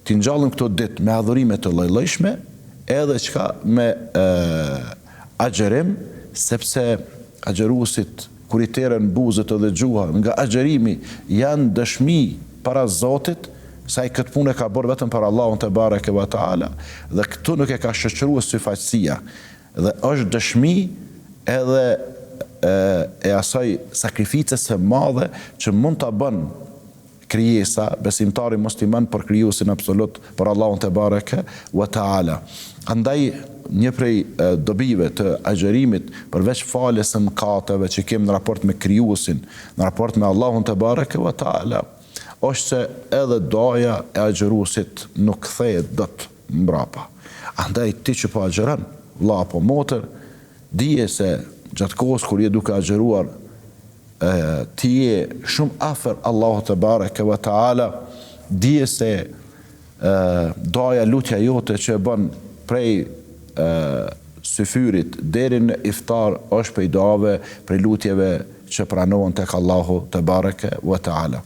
t'i ngjallëm këto ditë me adhurime të lloj-llojshme, edhe çka me agjerim, sepse agjeruesit kur i terën buzët edhe gjuha nga agjerimi janë dëshmi para Zotit sa i këtë punë ka bërë vetëm për Allahun te bareke ve taala, dhe këtu nuk e ka shoqëruar syfaqësia, dhe është dëshmi edhe e asaj sakrificës së madhe që mund ta bën krijesa, besimtari musliman për krijuesin absolut, për Allahun te bareke ve taala. Andaj një prej dobive të agjerimit, përveç faljes së mëkateve që kemi në raport me krijuesin, në raport me Allahun te bareke ve taala, është se edhe doja e agjeruesit nuk kthehet dot mbrapa. Andaj ti që po agjeron, vëlla apo motër, dije se gjatë kohës kur je duke agjeruar, ti je shumë afër Allahut te bareke ve taala, dije se doja, lutja jote që e bën prej syfyrit deri në iftar është prej duave, prej lutjeve që pranohen tek Allahu te bareke ve taala.